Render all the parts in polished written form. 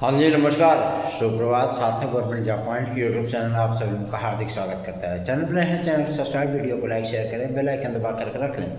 हाँ जी नमस्कार, सुप्रभात। सार्थक गवर्नमेंट जॉब पॉइंट की यूट्यूब चैनल आप सभी लोगों का हार्दिक स्वागत करता है। चैनल पर हैं, चैनल को सब्सक्राइब, वीडियो को लाइक शेयर करें, बेल आइकन दबा कर रख लें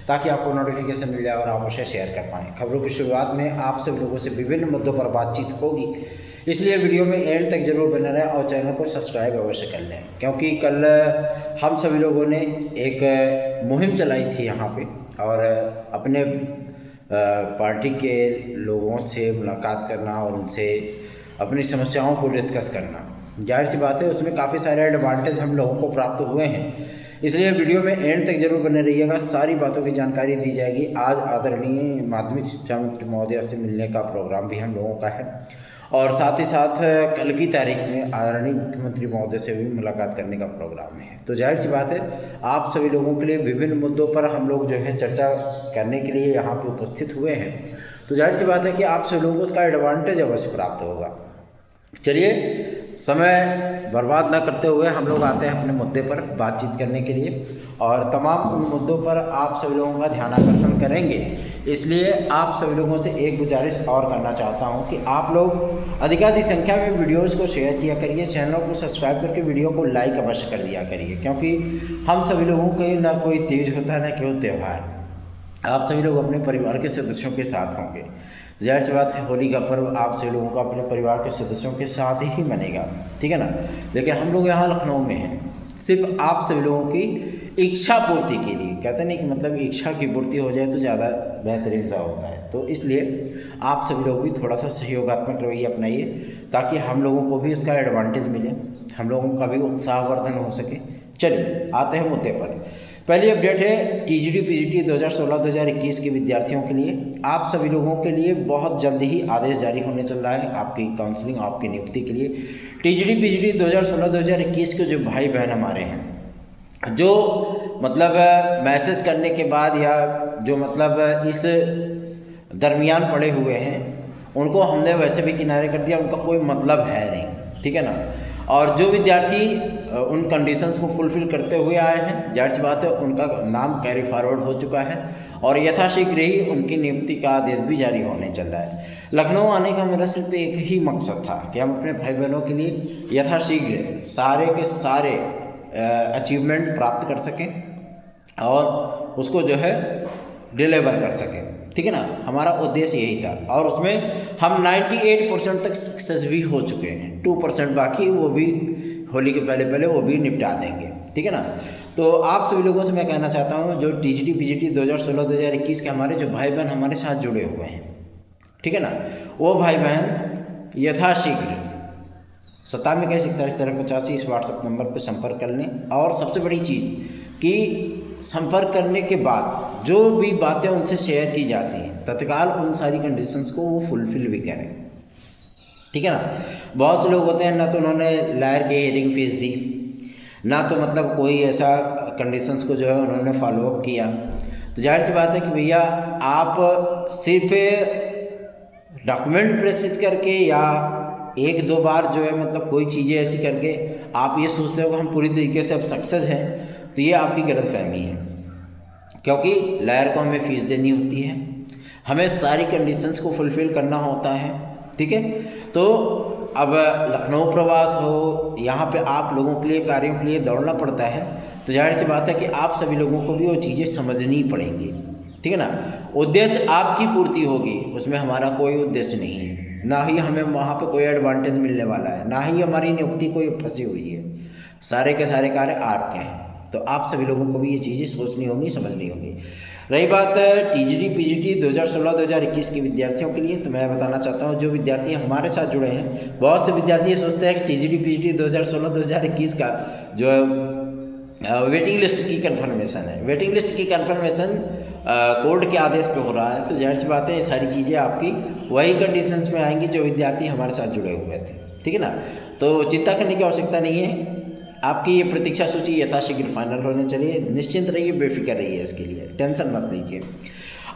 ताकि आपको नोटिफिकेशन मिल जाए और आप उसे शेयर कर पाएँ। खबरों की शुरुआत में आप सभी लोगों से विभिन्न मुद्दों पर बातचीत होगी, इसलिए वीडियो में एंड तक जरूर बने रहें और चैनल को सब्सक्राइब अवश्य कर लें, क्योंकि कल हम सभी लोगों ने एक मुहिम चलाई थी यहाँ पे और अपने पार्टी के लोगों से मुलाकात करना और उनसे अपनी समस्याओं को डिस्कस करना। जाहिर सी बात है उसमें काफ़ी सारे एडवांटेज हम लोगों को प्राप्त हुए हैं, इसलिए वीडियो में एंड तक जरूर बने रहिएगा। सारी बातों की जानकारी दी जाएगी। आज आदरणीय माध्यमिक शिक्षा मंत्री महोदय से मिलने का प्रोग्राम भी हम लोगों का है और साथ ही साथ कल की तारीख में आदरणीय मुख्यमंत्री महोदय से भी मुलाकात करने का प्रोग्राम है। तो जाहिर सी बात है आप सभी लोगों के लिए विभिन्न मुद्दों पर हम लोग जो है चर्चा करने के लिए यहाँ पे उपस्थित हुए हैं। तो जाहिर सी बात है कि आप सभी लोगों को उसका एडवांटेज अवश्य प्राप्त होगा। चलिए समय बर्बाद न करते हुए हम लोग आते हैं अपने मुद्दे पर बातचीत करने के लिए और तमाम उन मुद्दों पर आप सभी लोगों का ध्यान आकर्षण करेंगे। इसलिए आप सभी लोगों से एक गुजारिश और करना चाहता हूं कि आप लोग अधिकाधिक संख्या में वीडियोज़ को शेयर किया करिए, चैनल को सब्सक्राइब करके वीडियो को लाइक अवश्य कर दिया करिए, क्योंकि हम सभी लोगों के ना कोई तीज होता है न कोई त्यौहार। आप सभी लोग अपने परिवार के सदस्यों के साथ होंगे। जाहिर सी बात है होली का पर्व आप सभी लोगों का अपने परिवार के सदस्यों के साथ ही मनेगा, ठीक है ना। लेकिन हम लोग यहाँ लखनऊ में हैं, सिर्फ आप सभी लोगों की इच्छा पूर्ति के लिए। कहते नहीं कि मतलब इच्छा की पूर्ति हो जाए तो ज़्यादा बेहतरीन सा होता है। तो इसलिए आप सभी लोग भी थोड़ा सा सहयोगात्मक रवैया अपनाइए ताकि हम लोगों को भी उसका एडवांटेज मिले, हम लोगों का भी उत्साहवर्धन हो सके। चलिए आते हैं मुद्दे पर। पहली अपडेट है टीजीटी पीजीटी 2016-2021 के विद्यार्थियों के लिए। आप सभी लोगों के लिए बहुत जल्द ही आदेश जारी होने चल रहा है आपकी काउंसलिंग, आपकी नियुक्ति के लिए। टीजीटी पीजीटी 2016-2021 के जो भाई बहन हमारे हैं, जो मतलब मैसेज करने के बाद या जो मतलब इस दरमियान पड़े हुए हैं, उनको हमने वैसे भी किनारे कर दिया, उनका कोई मतलब है नहीं, ठीक है ना। और जो विद्यार्थी उन कंडीशंस को फुलफ़िल करते हुए आए हैं, जाहिर सी बात है उनका नाम कैरी फॉरवर्ड हो चुका है और यथाशीघ्र ही उनकी नियुक्ति का आदेश भी जारी होने चल रहा है। लखनऊ आने का मेरा सिर्फ एक ही मकसद था कि हम अपने भाई बहनों के लिए यथाशीघ्र सारे के सारे अचीवमेंट प्राप्त कर सकें और उसको जो है डिलीवर कर सकें, ठीक है ना। हमारा उद्देश्य यही था और उसमें हम 98% तक सक्सेस भी हो चुके हैं। 2% बाकी, वो भी होली के पहले वो भी निपटा देंगे, ठीक है ना। तो आप सभी लोगों से मैं कहना चाहता हूँ जो टीजीटी पीजीटी 2016-2021 के हमारे जो भाई बहन हमारे साथ जुड़े हुए हैं, ठीक है ना, वो भाई बहन यथाशीघ्र 9721411385 इस व्हाट्सएप नंबर पर संपर्क कर लें। और सबसे बड़ी चीज़ कि संपर्क करने के बाद जो भी बातें उनसे शेयर की जाती हैं तत्काल उन सारी कंडीशंस को वो फुलफ़िल भी करें, ठीक है ना। बहुत से लोग होते हैं ना तो उन्होंने लायर की हियरिंग फीस दी, ना तो मतलब कोई ऐसा कंडीशंस को जो है उन्होंने फॉलोअप किया। तो जाहिर सी बात है कि भैया आप सिर्फ डॉक्यूमेंट प्रेषित करके या एक दो बार जो है मतलब कोई चीज़ें ऐसी करके आप ये सोचते हो कि हम पूरी तरीके से अब सक्सेस हैं, तो ये आपकी गलतफहमी है। क्योंकि लायर को हमें फ़ीस देनी होती है, हमें सारी कंडीशंस को फुलफ़िल करना होता है, ठीक है। तो अब लखनऊ प्रवास हो, यहाँ पे आप लोगों के लिए कार्यों के लिए दौड़ना पड़ता है, तो जाहिर सी बात है कि आप सभी लोगों को भी वो चीज़ें समझनी पड़ेंगी, ठीक है ना। उद्देश्य आपकी पूर्ति होगी, उसमें हमारा कोई उद्देश्य नहीं है, ना ही हमें वहाँ पे कोई एडवांटेज मिलने वाला है, ना ही हमारी नियुक्ति कोई फंसी हुई है। सारे के सारे कार्य आपके हैं, तो आप सभी लोगों को भी ये चीज़ें सोचनी होंगी, समझनी होंगी। रही बात टीजीटी पीजीटी 2016-2021 के विद्यार्थियों के लिए, तो मैं बताना चाहता हूँ जो विद्यार्थी हमारे साथ जुड़े हैं, बहुत से विद्यार्थी ये सोचते हैं कि टीजीटी पीजीटी 2016-2021 का जो वेटिंग लिस्ट की कन्फर्मेशन है, वेटिंग लिस्ट की कन्फर्मेशन कोर्ट के आदेश पे हो रहा है। तो जाहिर सी बात है ये सारी चीज़ें आपकी वही कंडीशंस में आएंगी जो विद्यार्थी हमारे साथ जुड़े हुए थे, ठीक है ना। तो चिंता करने की आवश्यकता नहीं है, आपकी ये प्रतीक्षा सूची यथाशीघ्र फाइनल होने चलिए, निश्चिंत रहिए, बेफिक्र रहिए, इसके लिए टेंशन मत लीजिए।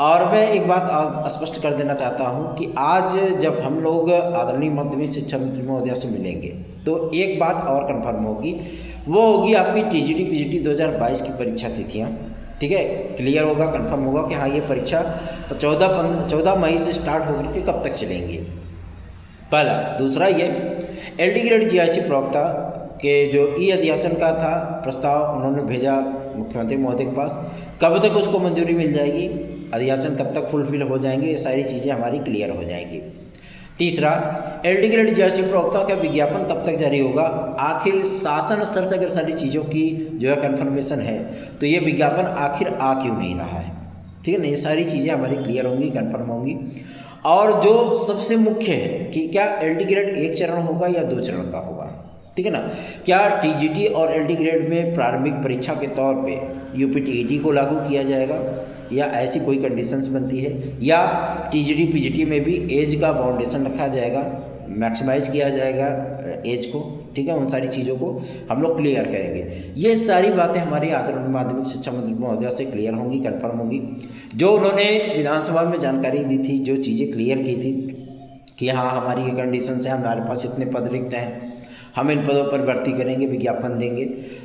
और मैं एक बात स्पष्ट कर देना चाहता हूँ कि आज जब हम लोग आदरणीय माध्यमिक शिक्षा मंत्री महोदय से मिलेंगे तो एक बात और कंफर्म होगी, वो होगी आपकी टीजीटी पीजीटी 2022 की परीक्षा तिथियाँ, ठीक है। क्लियर होगा, कंफर्म होगा कि हाँ ये परीक्षा 14 मई से स्टार्ट होकर के कब तक चलेंगी। पहला। दूसरा ये एल डी ग्रेड जीआईसी प्रवक्ता के जो ई अध्याचन का था प्रस्ताव उन्होंने भेजा मुख्यमंत्री महोदय के पास, कब तक उसको मंजूरी मिल जाएगी, अध्याचन कब तक फुलफिल हो जाएंगे, ये सारी चीज़ें हमारी क्लियर हो जाएंगी। तीसरा, एल डी ग्रेड जीआईसी प्रवक्ता का विज्ञापन कब तक जारी होगा, आखिर शासन स्तर से अगर सारी चीज़ों की जो है कन्फर्मेशन है तो ये विज्ञापन आखिर आ क्यों नहीं रहा है, ठीक है ना। ये सारी चीज़ें हमारी क्लियर होंगी, कन्फर्म होंगी। और जो सबसे मुख्य है कि क्या एल डी ग्रेड एक चरण होगा या 2 चरण का होगा, ठीक है ना। क्या टीजीटी और एल डी ग्रेड में प्रारंभिक परीक्षा के तौर पे यूपीटीईटी को लागू किया जाएगा या ऐसी कोई कंडीशंस बनती है, या टीजीटी पीजीटी में भी एज का बाउंडेशन रखा जाएगा, मैक्सिमाइज किया जाएगा एज को, ठीक है। उन सारी चीज़ों को हम लोग क्लियर करेंगे। ये सारी बातें हमारी आदरणीय माध्यमिक शिक्षा मंत्री महोदया से क्लियर होंगी, कन्फर्म होंगी। जो उन्होंने विधानसभा में जानकारी दी थी, जो चीज़ें क्लियर की थी कि हाँ हमारी ये कंडीशंस हैं, हमारे पास इतने पद रिक्त हैं, हम इन पदों पर भर्ती करेंगे, विज्ञापन देंगे,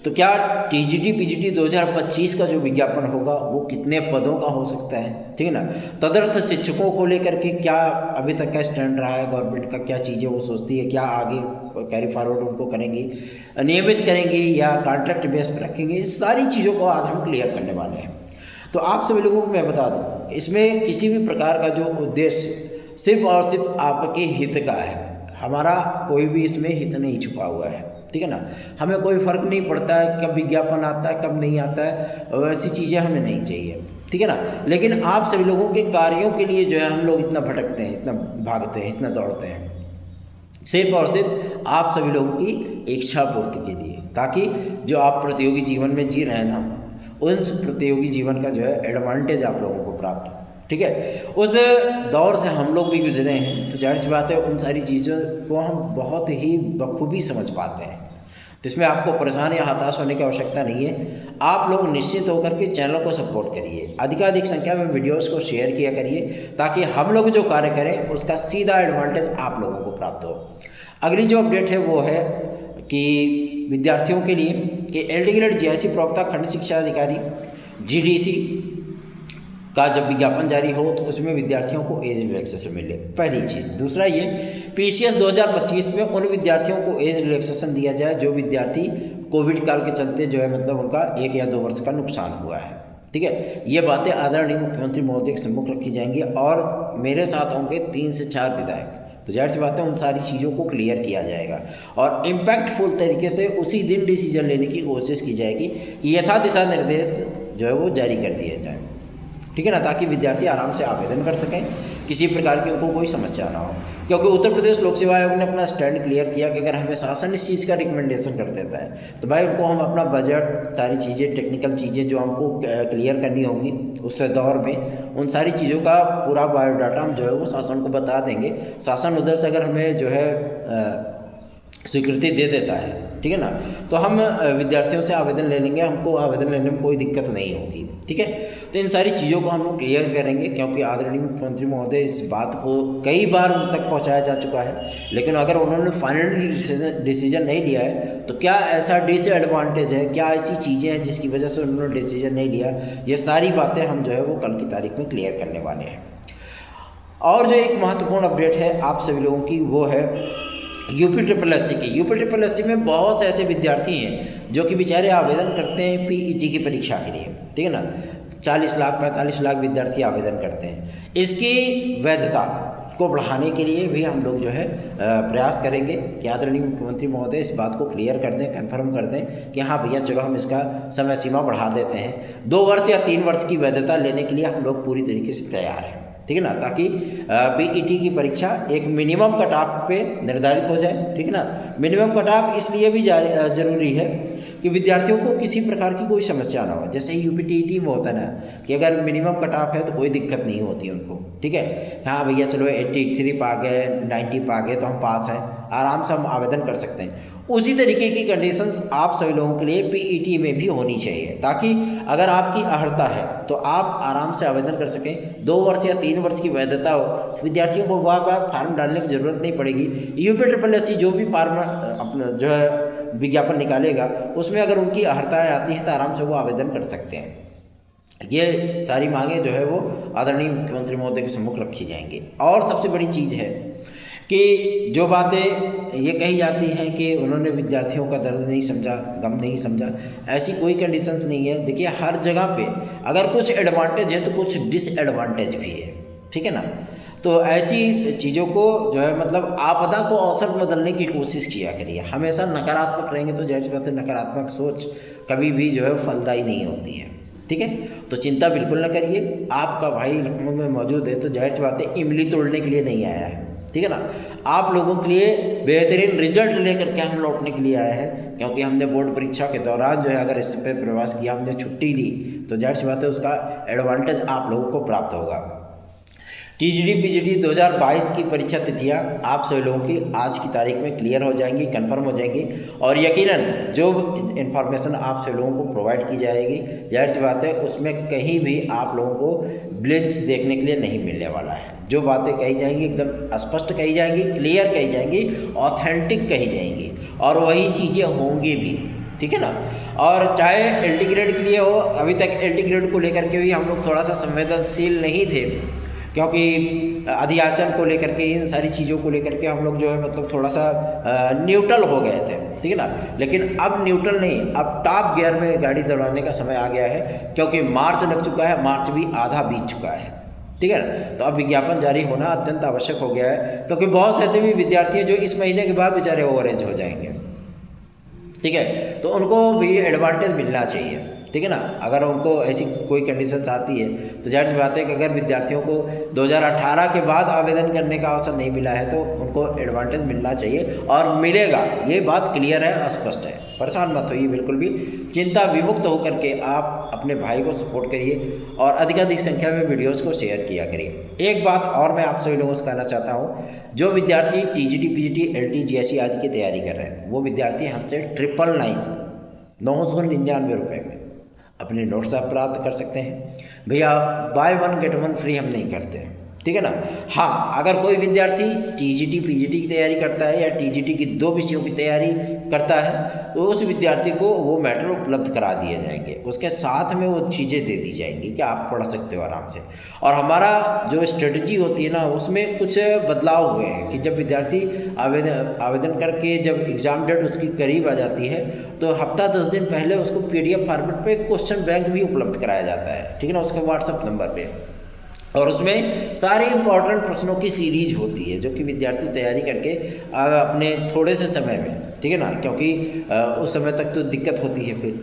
तो क्या टीजीटी पीजीटी 2025 का जो विज्ञापन होगा वो कितने पदों का हो सकता है, ठीक है ना। तदर्थ शिक्षकों को लेकर के क्या अभी तक का स्टैंड रहा है गवर्नमेंट का, क्या चीज़ें वो सोचती है, क्या आगे कैरी फॉरवर्ड उनको करेंगी, नियमित करेंगी या कॉन्ट्रैक्ट बेस पर रखेंगे, इस सारी चीज़ों को आज हम क्लियर करने वाले हैं। तो आप सभी लोगों को मैं बता दूँ, इसमें किसी भी प्रकार का जो उद्देश्य सिर्फ और सिर्फ आपके हित का है, हमारा कोई भी इसमें हित नहीं छुपा हुआ है, ठीक है ना। हमें कोई फ़र्क नहीं पड़ता है कब विज्ञापन आता है कब नहीं आता है, वैसी चीज़ें हमें नहीं चाहिए, ठीक है ना। लेकिन आप सभी लोगों के कार्यों के लिए जो है हम लोग इतना भटकते हैं, इतना भागते हैं, इतना दौड़ते हैं, सिर्फ और सिर्फ आप सभी लोगों की इच्छा पूर्ति के लिए, ताकि जो आप प्रतियोगी जीवन में जी रहे हैं ना, उन प्रतियोगी जीवन का जो है एडवांटेज आप लोगों को प्राप्त हो, ठीक है। उस दौर से हम लोग भी गुजरे हैं, तो जाहिर सी बात है उन सारी चीज़ों को हम बहुत ही बखूबी समझ पाते हैं। तो इसमें आपको परेशान या हताश होने की आवश्यकता नहीं है। आप लोग निश्चित होकर के चैनल को सपोर्ट करिए, अधिकाधिक संख्या में वीडियोस को शेयर किया करिए, ताकि हम लोग जो कार्य करें उसका सीधा एडवांटेज आप लोगों को प्राप्त हो। अगली जो अपडेट है वो है कि विद्यार्थियों के लिए कि एल डी ग्रेड जीआईसी प्रवक्ता खंड शिक्षा अधिकारी जीडीसी का जब विज्ञापन जारी हो तो उसमें विद्यार्थियों को एज रिलैक्सेशन मिले, पहली चीज़। दूसरा ये पीसीएस 2025 में उन विद्यार्थियों को एज रिलैक्सेशन दिया जाए जो विद्यार्थी कोविड काल के चलते जो है मतलब उनका 1 या 2 वर्ष का नुकसान हुआ है, ठीक है। ये बातें आदरणीय मुख्यमंत्री महोदय के सम्मुख रखी जाएंगी और मेरे साथ होंगे 3 से 4 विधायक। तो जाहिर सी बात है उन सारी चीज़ों को क्लियर किया जाएगा और इम्पैक्टफुल तरीके से उसी दिन डिसीजन लेने की कोशिश की जाएगी कि यथा दिशा निर्देश जो है वो जारी कर दिए जाए, ठीक है ना, ताकि विद्यार्थी आराम से आवेदन कर सकें, किसी प्रकार की उनको कोई समस्या ना हो। क्योंकि उत्तर प्रदेश लोक सेवा आयोग ने अपना स्टैंड क्लियर किया कि अगर हमें शासन इस चीज़ का रिकमेंडेशन कर देता है तो भाई उनको हम अपना बजट, सारी चीज़ें, टेक्निकल चीज़ें जो हमको क्लियर करनी होंगी उस दौर में, उन सारी चीज़ों का पूरा बायोडाटा हम जो है वो शासन को बता देंगे। शासन उधर से अगर हमें जो है स्वीकृति दे देता है, ठीक है ना, तो हम विद्यार्थियों से आवेदन ले लेंगे, हमको आवेदन लेने में कोई दिक्कत नहीं होगी, ठीक है। तो इन सारी चीज़ों को हम लोग क्लियर करेंगे, क्योंकि आदरणीय मुख्यमंत्री महोदय इस बात को कई बार उन तक पहुंचाया जा चुका है, लेकिन अगर उन्होंने फाइनल डिसीजन नहीं लिया है तो क्या ऐसा डिसएडवांटेज है, क्या ऐसी चीज़ें हैं जिसकी वजह से उन्होंने डिसीजन नहीं लिया, ये सारी बातें हम जो है वो कल की तारीख में क्लियर करने वाले हैं। और जो एक महत्वपूर्ण अपडेट है आप सभी लोगों की वो है यूपी-SSC की। यूपी-SSC में बहुत से ऐसे विद्यार्थी हैं जो कि बेचारे आवेदन करते हैं पीईटी की परीक्षा के लिए, ठीक है ना। 40 लाख 45 लाख विद्यार्थी आवेदन करते हैं। इसकी वैधता को बढ़ाने के लिए भी हम लोग जो है प्रयास करेंगे कि आदरणीय मुख्यमंत्री महोदय इस बात को क्लियर कर दें, कंफर्म कर दें कि हाँ भैया चलो हम इसका समय सीमा बढ़ा देते हैं। 2 वर्ष या 3 वर्ष की वैधता लेने के लिए हम लोग पूरी तरीके से तैयार हैं, ठीक है ना, ताकि पीईटी की परीक्षा एक मिनिमम कट ऑफ पे निर्धारित हो जाए, ठीक है ना। मिनिमम कट ऑफ इसलिए भी जरूरी है कि विद्यार्थियों को किसी प्रकार की कोई समस्या ना हो। जैसे यूपीटीईटी में होता है ना कि अगर मिनिमम कट ऑफ है तो कोई दिक्कत नहीं होती उनको, ठीक है। हाँ भैया चलो 83 पा गए, 90 पा गए तो हम पास हैं, आराम से हम आवेदन कर सकते हैं। उसी तरीके की कंडीशंस आप सभी लोगों के लिए पीईटी में भी होनी चाहिए, ताकि अगर आपकी अर्हता है तो आप आराम से आवेदन कर सकें। 2 वर्ष या 3 वर्ष की वैधता हो तो विद्यार्थियों को बार-बार फार्म डालने की ज़रूरत नहीं पड़ेगी। यूपी-SSC जो भी फार्म अपना जो है विज्ञापन निकालेगा उसमें अगर उनकी अर्हताएँ आती हैं तो आराम से वो आवेदन कर सकते हैं। ये सारी मांगें जो है वो आदरणीय मुख्यमंत्री महोदय के सम्मुख रखी जाएंगी। और सबसे बड़ी चीज़ है कि जो बातें ये कही जाती हैं कि उन्होंने विद्यार्थियों का दर्द नहीं समझा, गम नहीं समझा, ऐसी कोई कंडीशंस नहीं है। देखिए हर जगह पे अगर कुछ एडवांटेज है तो कुछ डिसएडवांटेज भी है, ठीक है ना। तो ऐसी चीज़ों को जो है मतलब आपदा को अवसर में बदलने की कोशिश किया करिए। हमेशा नकारात्मक रहेंगे तो जाहिर सी बात है नकारात्मक सोच कभी भी जो है फलदायी नहीं होती है, ठीक है। तो चिंता बिल्कुल ना करिए, आपका भाई लखनऊ में मौजूद है तो जाहिर सी बात है इमली तोड़ने के लिए नहीं आया है, ठीक है ना। आप लोगों के लिए बेहतरीन रिजल्ट लेकर के हम लौटने के लिए आए हैं, क्योंकि हमने बोर्ड परीक्षा के दौरान जो है अगर इस पर प्रयास किया, हमने छुट्टी ली तो जाहिर सी बात है उसका एडवांटेज आप लोगों को प्राप्त होगा। टीजीटी पीजीटी 2022 की परीक्षा तिथियां आप सभी लोगों की आज की तारीख में क्लियर हो जाएंगी, कंफर्म हो जाएंगी, और यकीनन जो इन्फॉर्मेशन आप सभी लोगों को प्रोवाइड की जाएगी जाहिर सी बात है उसमें कहीं भी आप लोगों को ब्लिंच देखने के लिए नहीं मिलने वाला है। जो बातें कही जाएंगी एकदम स्पष्ट कही जाएंगी, क्लियर कही जाएंगी, ऑथेंटिक कही जाएंगी, और वही चीज़ें होंगी भी, ठीक है ना। और चाहे एलटी ग्रेड के लिए हो, अभी तक एलटी ग्रेड को लेकर के भी हम लोग थोड़ा सा संवेदनशील नहीं थे, क्योंकि अधियाचन को लेकर के इन सारी चीज़ों को लेकर के हम लोग जो है मतलब थोड़ा सा न्यूट्रल हो गए थे, ठीक है ना। लेकिन अब न्यूट्रल नहीं, अब टॉप गियर में गाड़ी दौड़ाने का समय आ गया है, क्योंकि मार्च लग चुका है, मार्च भी आधा बीत चुका है, ठीक है ना। तो अब विज्ञापन जारी होना अत्यंत आवश्यक हो गया है, क्योंकि बहुत से ऐसे भी विद्यार्थी हैं जो इस महीने के बाद बेचारे ओवरेज हो जाएंगे, ठीक है। तो उनको भी एडवांटेज मिलना चाहिए, ठीक है ना। अगर उनको ऐसी कोई कंडीशंस आती है तो जाहिर सी बात है कि अगर विद्यार्थियों को 2018 के बाद आवेदन करने का अवसर नहीं मिला है तो उनको एडवांटेज मिलना चाहिए, और मिलेगा, ये बात क्लियर है, स्पष्ट है। परेशान मत होइए, बिल्कुल भी चिंता विमुक्त होकर के आप अपने भाई को सपोर्ट करिए और अधिकाधिक संख्या में वीडियोस को शेयर किया करिए। एक बात और मैं आप सभी लोगों से कहना चाहता हूँ, जो विद्यार्थी टीजीटी पीजीटी एलटी जीएसई आदि की तैयारी कर रहे हैं वो विद्यार्थी हमसे 999 रुपये में अपने नोट्स आप प्राप्त कर सकते हैं। भैया बाय 1 गेट 1 फ्री हम नहीं करते, ठीक है ना। हाँ, अगर कोई विद्यार्थी टीजीटी पीजीटी की तैयारी करता है या टीजीटी की 2 विषयों की तैयारी करता है तो उस विद्यार्थी को वो मैटर उपलब्ध करा दिए जाएंगे, उसके साथ में वो चीज़ें दे दी जाएंगी कि आप पढ़ सकते हो आराम से। और हमारा जो स्ट्रेटजी होती है ना उसमें कुछ बदलाव हुए हैं कि जब विद्यार्थी आवेदन करके जब एग्ज़ाम डेट उसकी करीब आ जाती है तो हफ्ता 10 दिन पहले उसको PDF फॉर्मेट पे क्वेश्चन बैंक भी उपलब्ध कराया जाता है, ठीक है ना, उसके व्हाट्सएप नंबर पे। और उसमें सारे इंपॉर्टेंट प्रश्नों की सीरीज होती है जो कि विद्यार्थी तैयारी करके अपने थोड़े से समय में, ठीक है ना, क्योंकि उस समय तक तो दिक्कत होती है फिर,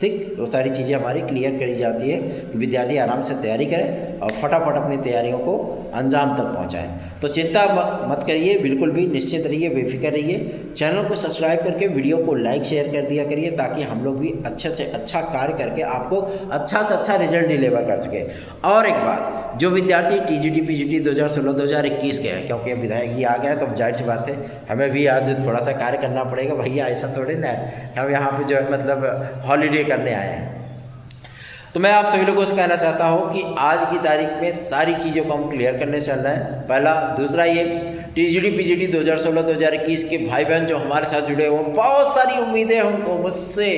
ठीक, वो सारी चीज़ें हमारी क्लियर करी जाती है कि विद्यार्थी आराम से तैयारी करें और फटाफट अपनी तैयारियों को अंजाम तक पहुंचाएं। तो चिंता मत करिए, बिल्कुल भी निश्चित रहिए, बेफिक्र रहिए। चैनल को सब्सक्राइब करके वीडियो को लाइक शेयर कर दिया करिए ताकि हम लोग भी अच्छे से अच्छा कार्य करके आपको अच्छा से अच्छा रिजल्ट डिलीवर कर सके। और एक बात, जो विद्यार्थी टीजीटी पीजीटी 2016-2021 के हैं, क्योंकि अब विधायक जी आ गए तो जाहिर सी बात है हमें भी आज थोड़ा सा कार्य करना पड़ेगा। भैया ऐसा थोड़ी ना है हम यहाँ पे जो है मतलब हॉलीडे करने आए हैं। तो मैं आप सभी लोगों से कहना चाहता हूँ कि आज की तारीख में सारी चीज़ों को हम क्लियर करने चल रहे हैं, पहला। दूसरा, ये टीजीटी पीजीटी 2016-2021 के भाई बहन जो हमारे साथ जुड़े हुए, बहुत सारी उम्मीदें हमको मुझसे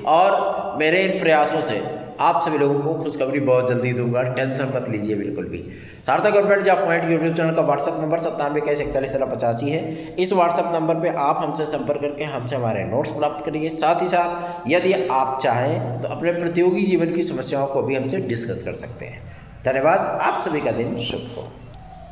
और मेरे इन प्रयासों से आप सभी लोगों को खुशखबरी बहुत जल्दी दूंगा, टेंशन मत लीजिए बिल्कुल भी। सार्थक government job point YouTube channel का व्हाट्सअप नंबर 9721411385 है। इस व्हाट्सअप नंबर पे आप हमसे संपर्क करके हमसे हमारे नोट्स प्राप्त करिए। साथ ही साथ यदि आप चाहें तो अपने प्रतियोगी जीवन की समस्याओं को भी हमसे डिस्कस कर सकते हैं। धन्यवाद, आप सभी का दिन शुभ हो।